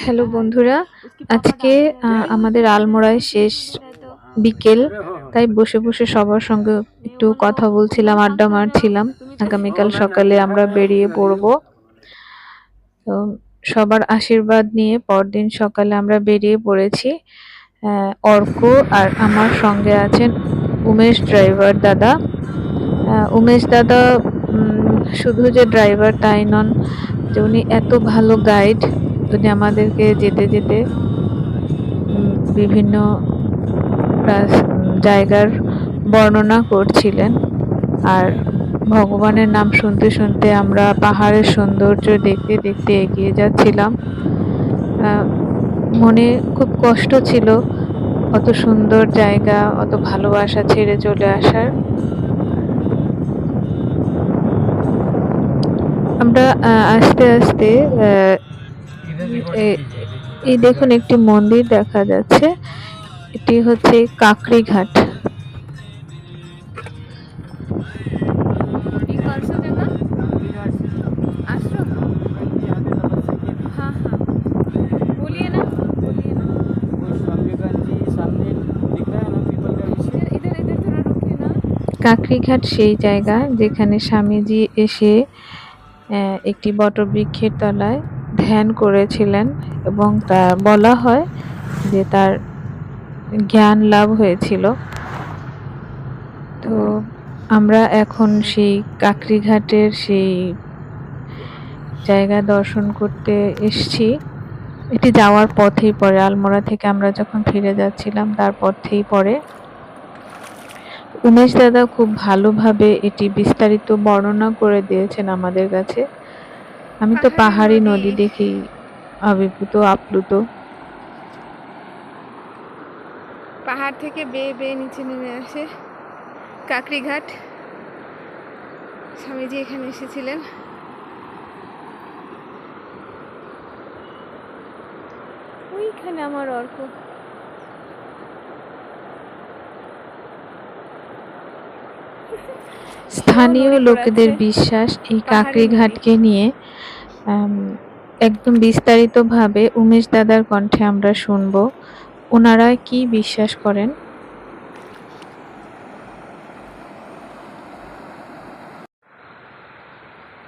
Hello বন্ধুরা, আজকে আমাদের আলমোড়ায় শেষ বিকেল, তাই বসে বসে সবার সঙ্গে একটু কথা বলছিলাম, আড্ডা মারছিলাম। আগামীকাল সকালে আমরা বেরিয়ে পড়বো। তো সবার আশীর্বাদ নিয়ে পরদিন সকালে আমরা বেরিয়ে পড়েছি। অর্ক আর আমার সঙ্গে আছেন উমেশ ড্রাইভার দাদা। উমেশ দাদা শুধু যে ড্রাইভার তাই নন, যে উনি এত ভালো গাইড। উনি আমাদেরকে যেতে যেতে বিভিন্ন জায়গার বর্ণনা করছিলেন। আর ভগবানের নাম শুনতে শুনতে আমরা পাহাড়ের সৌন্দর্য দেখতে দেখতে এগিয়ে যাচ্ছিলাম। মনে খুব কষ্ট ছিল অত সুন্দর জায়গা, অত ভালোবাসা ছেড়ে চলে আসার। আমরা আস্তে আস্তে এই দেখুন একটি মন্দির দেখা যাচ্ছে। এটি হচ্ছে কাকড়ি ঘাট। কাকড়িঘাট সেই জায়গা যেখানে স্বামীজি এসে একটি বটবৃক্ষের তলায় ধ্যান করেছিলেন এবং তা বলা হয় যে তার জ্ঞান লাভ হয়েছিল। তো আমরা এখন সেই কাকড়িঘাটের সেই জায়গা দর্শন করতে এসছি। এটি যাওয়ার পথেই পড়ে, আলমোড়া থেকে আমরা যখন ফিরে যাচ্ছিলাম তার পথেই পড়ে। উমেশ দাদা খুব ভালোভাবে এটি বিস্তারিত বর্ণনা করে দিয়েছেন আমাদের কাছে। আমি তো পাহাড়ি নদী দেখেই আবির্ভূত আপ্লুত। পাহাড় থেকে বেয়ে বেয়ে নিচে নেমে আসে কাকড়িঘাট। স্বামীজি এখানে এসেছিলেন। ওইখানে আমার অর্ক। স্থানীয় লোকেদের বিশ্বাস এই কাকড়িঘাটকে নিয়ে একদম বিস্তারিতভাবে উমেশ দাদার কণ্ঠে আমরা শুনবো ওনারা কি বিশ্বাস করেন।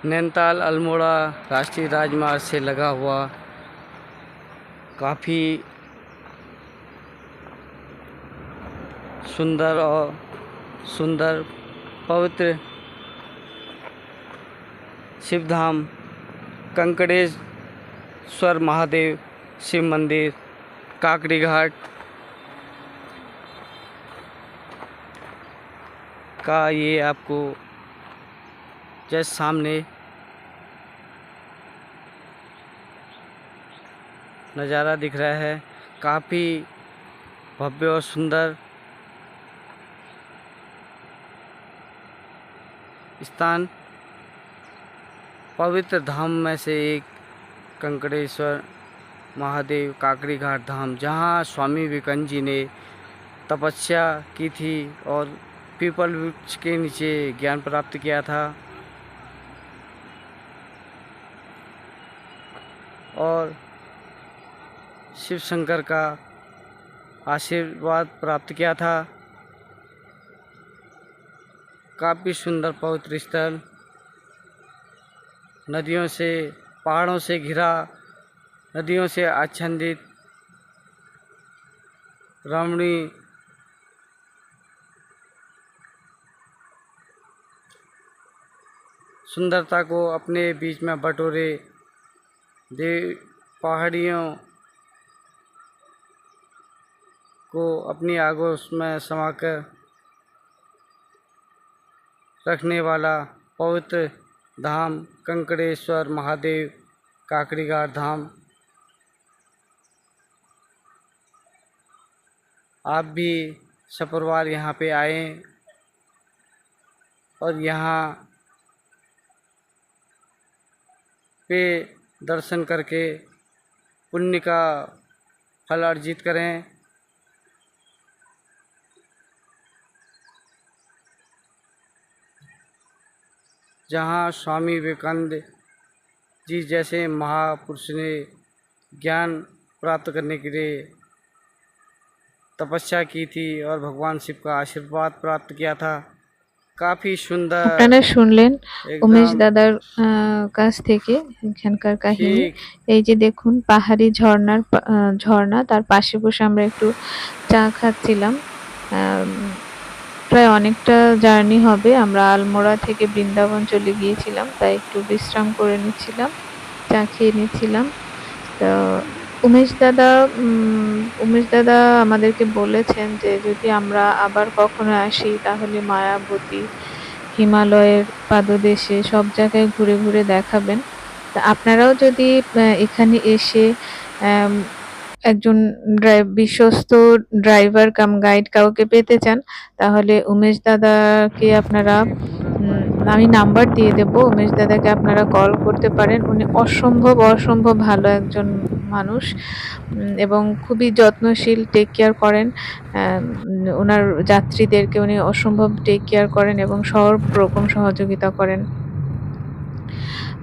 नैनीताल अल्मोड़ा राष्ट्रीय राजमार्ग से लगा हुआ काफ़ी सुंदर पवित्र शिवधाम कंकड़ेश्वर महादेव शिव मंदिर काकड़ी घाट का ये आपको जैसे सामने नज़ारा दिख रहा है। काफ़ी भव्य और सुंदर स्थान, पवित्र धाम में से एक कंकड़ेश्वर महादेव काकड़ी घाट धाम, जहाँ स्वामी विवेकानंद जी ने तपस्या की थी और पीपल वृक्ष के नीचे ज्ञान प्राप्त किया था। और शिव शंकर का आशीर्वाद प्राप्त किया था। काफ़ी सुंदर पवित्र स्थल, नदियों से, पहाड़ों से घिरा, नदियों से आच्छादित, रमणीय सुंदरता को अपने बीच में बटोरे पहाड़ियों को अपनी आगोश में समाकर रखने वाला पवित्र धाम कंकड़ेश्वर महादेव काकड़ी घाट धाम। आप भी सपरिवार यहाँ पे आएँ और यहाँ पे दर्शन करके पुण्य का फल अर्जित करें। जहाँ स्वामी विवेकानंद जी जैसे महापुरुष ने ज्ञान प्राप्त करने के लिए तपस्या की थी और भगवान शिव का आशीर्वाद प्राप्त किया था। काफ़ी सुंदर আপনারা শুনলেন উমেশ एकदम দাদার কাছ থেকে এখানকার কাহিনী। ठीक এই যে দেখুন পাহাড়ি ঝর্ণা, তার পাশে বসে আমরা একটু চা খাচ্ছিলাম। আম, প্রায় অনেকটা জার্নি হবে, আমরা আলমোড়া থেকে বৃন্দাবন চলে গিয়েছিলাম, তাই একটু বিশ্রাম করে নিচ্ছিলাম, চা খেয়ে নিচ্ছিলাম। তো উমেশ দাদা আমাদেরকে বলেছেন যে যদি আমরা আবার কখনো আসি তাহলে মায়াবতী, হিমালয়ের পাদদেশে সব জায়গায় ঘুরে ঘুরে দেখাবেন। তা আপনারাও যদি এখানে এসে আম, একজন বিশ্বস্ত ড্রাইভার কাম গাইড কাউকে পেতে চান, তাহলে উমেশ দাদাকে আপনারা আমি নাম্বার দিয়ে দেব, উমেশ দাদাকে আপনারা কল করতে পারেন। উনি অসম্ভব ভালো একজন মানুষ, এবং খুবই যত্নশীল, টেক কেয়ার করেন। ওনার যাত্রীদেরকে উনি অসম্ভব টেক কেয়ার করেন এবং সব রকম সহযোগিতা করেন।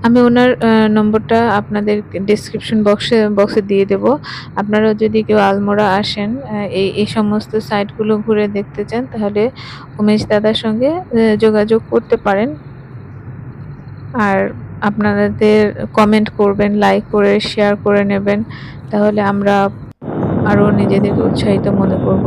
আমি ওনার নম্বরটা আপনাদের ডেসক্রিপশন বক্সে দিয়ে দেব। আপনারা যদি কেউ আলমোড়া আসেন, এই সমস্ত সাইটগুলো ঘুরে দেখতে চান, তাহলে উমেশ দাদার সঙ্গে যোগাযোগ করতে পারেন। আর আপনাদের কমেন্ট করবেন, লাইক করে শেয়ার করে নেবেন, তাহলে আমরা আরও নিজেদেরকে উৎসাহিত মনে করব।